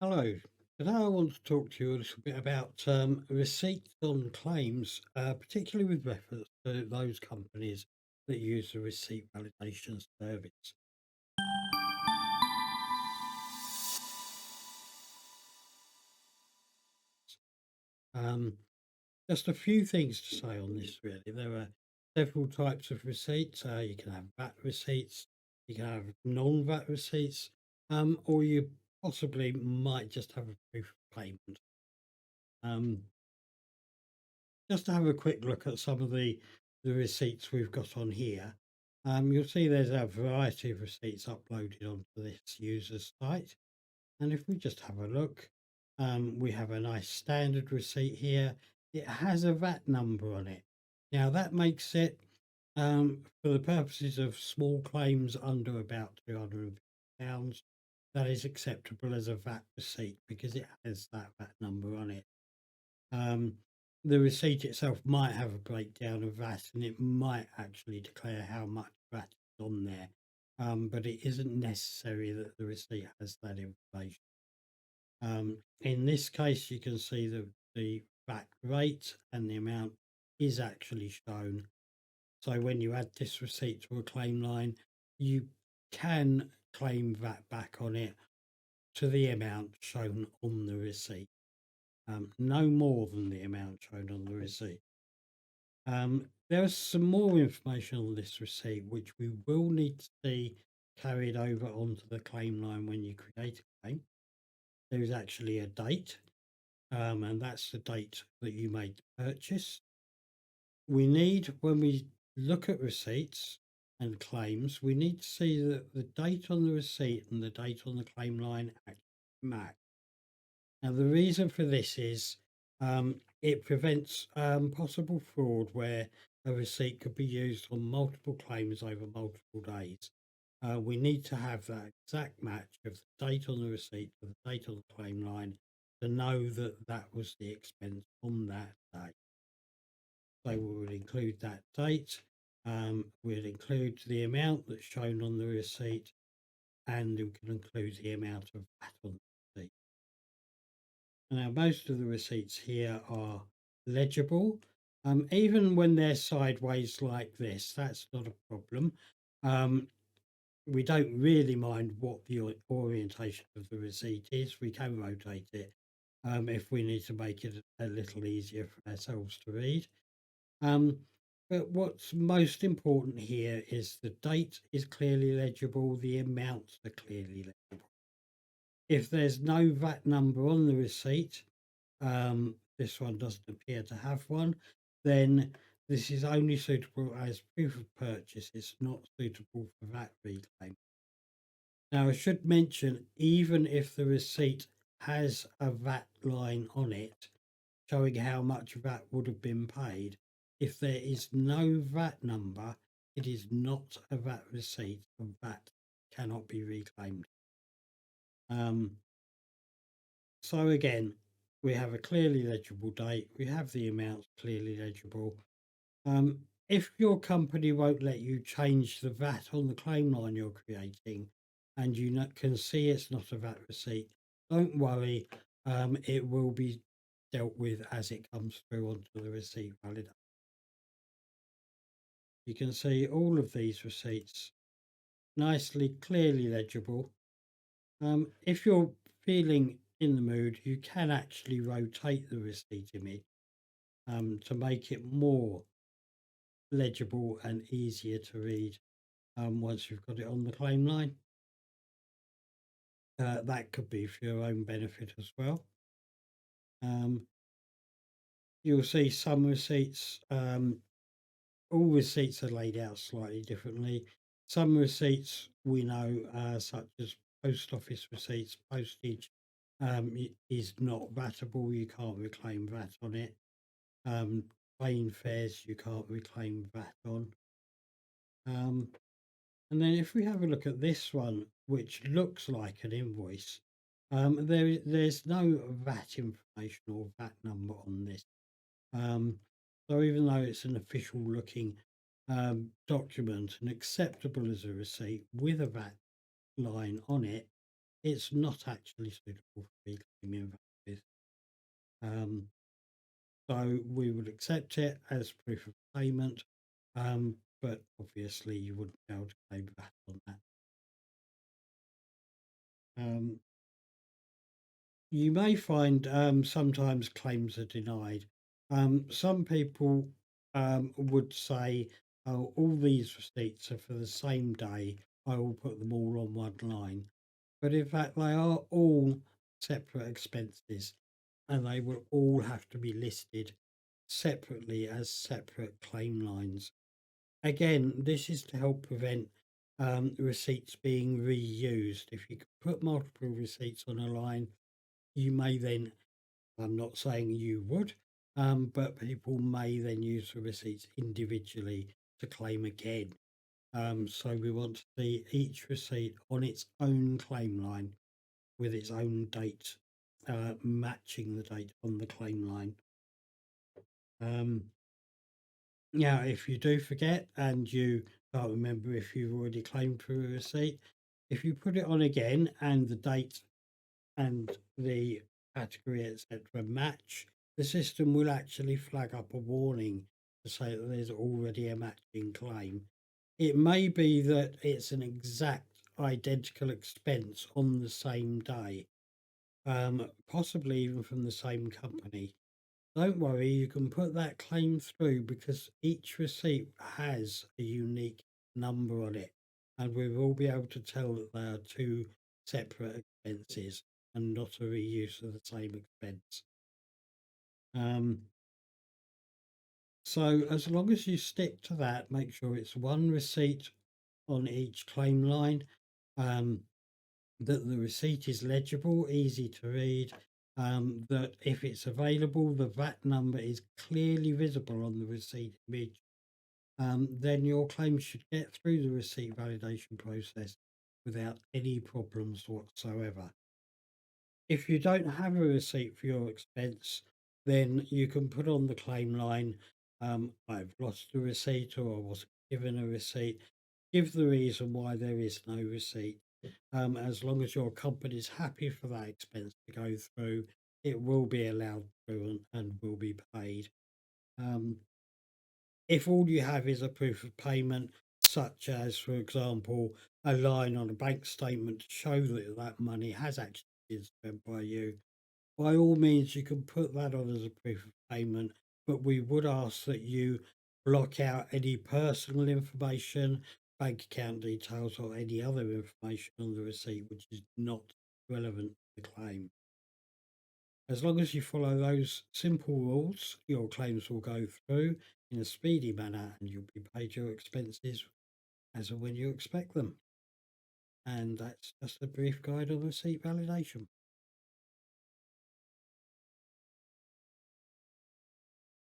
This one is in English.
Hello. Today I want to talk to you a little bit about receipts on claims, particularly with reference to those companies that use the receipt validation service. Um, just a few things to say on this, really. There are several types of receipts. You can have VAT receipts, you can have non-VAT receipts, or you possibly might just have a proof of payment. Um, Just to have a quick look at some of the receipts we've got on here. You'll see there's a variety of receipts uploaded onto this user's site. And if we just have a look, we have a nice standard receipt here. It has a VAT number on it. Now that makes it, for the purposes of small claims under about £250, that is acceptable as a VAT receipt because it has that VAT number on it. Um, the receipt itself might have a breakdown of VAT and it might actually declare how much VAT is on there, but it isn't necessary that the receipt has that information. In this case, you can see the VAT rate and the amount is actually shown. So when you add this receipt to a claim line, you can claim VAT back on it to the amount shown on the receipt, no more than the amount shown on the receipt. There's some more information on this receipt, which we will need to see carried over onto the claim line when you create a claim. There is actually a date, and that's the date that you made the purchase. We need, when we look at receipts and claims, we need to see that the date on the receipt and the date on the claim line actually match. Now, the reason for this is it prevents possible fraud where a receipt could be used on multiple claims over multiple days. We need to have that exact match of the date on the receipt to the date on the claim line to know that that was the expense on that day. So we would include that date, we'll include the amount that's shown on the receipt, and we can include the amount of VAT on the receipt. Now, most of the receipts here are legible. Even when they're sideways like this, that's not a problem. We don't really mind what the orientation of the receipt is. We can rotate it if we need to make it a little easier for ourselves to read. But what's most important here is the date is clearly legible, the amounts are clearly legible. If there's no VAT number on the receipt, this one doesn't appear to have one, then this is only suitable as proof of purchase. It's not suitable for VAT reclaim. Now, I should mention, even if the receipt has a VAT line on it showing how much VAT would have been paid, if there is no VAT number, it is not a VAT receipt and VAT cannot be reclaimed. So again, we have a clearly legible date, we have the amounts clearly legible. If your company won't let you change the VAT on the claim line you're creating and you can see it's not a VAT receipt, don't worry, it will be dealt with as it comes through onto the receipt validator. You can see all of these receipts nicely, clearly legible. If you're feeling in the mood, you can actually rotate the receipt image to make it more legible and easier to read once you've got it on the claim line. That could be for your own benefit as well. You'll see some receipts, all receipts are laid out slightly differently. Some receipts we know, such as post office receipts, postage, is not VATable. You can't reclaim VAT on it. Plane fares you can't reclaim VAT on. And then if we have a look at this one, which looks like an invoice, there's no VAT information or VAT number on this. So even though it's an official looking document and acceptable as a receipt with a VAT line on it, it's not actually suitable for reclaiming VAT. Um, so we would accept it as proof of payment, but obviously you wouldn't be able to claim VAT on that. Um, you may find sometimes claims are denied. Some people would say, "Oh, all these receipts are for the same day. I will put them all on one line." But in fact, they are all separate expenses, and they will all have to be listed separately as separate claim lines. Again, this is to help prevent receipts being reused. If you could put multiple receipts on a line, you may then, I'm not saying you would, but people may then use the receipts individually to claim again. So we want to see each receipt on its own claim line with its own date, matching the date on the claim line. Um, Now, if you do forget and you can't remember if you've already claimed for a receipt, if you put it on again and the date and the category, etc., match, the system will actually flag up a warning to say that there's already a matching claim. It may be that it's an exact identical expense on the same day, possibly even from the same company. Don't worry, you can put that claim through because each receipt has a unique number on it, and we will be able to tell that they are two separate expenses and not a reuse of the same expense. Um, so, as long as you stick to that, make sure it's one receipt on each claim line, um, that the receipt is legible, easy to read, that if it's available, the VAT number is clearly visible on the receipt image, then your claim should get through the receipt validation process without any problems whatsoever. If you don't have a receipt for your expense, then you can put on the claim line, I've lost a receipt or I wasn't given a receipt. Give the reason why there is no receipt. As long as your company is happy for that expense to go through, it will be allowed through and will be paid. Um, if all you have is a proof of payment, such as, for example, a line on a bank statement to show that that money has actually been spent by you, by all means, you can put that on as a proof of payment, but we would ask that you block out any personal information, bank account details, or any other information on the receipt which is not relevant to the claim. As long as you follow those simple rules, your claims will go through in a speedy manner and you'll be paid your expenses as and when you expect them. And that's just a brief guide on receipt validation.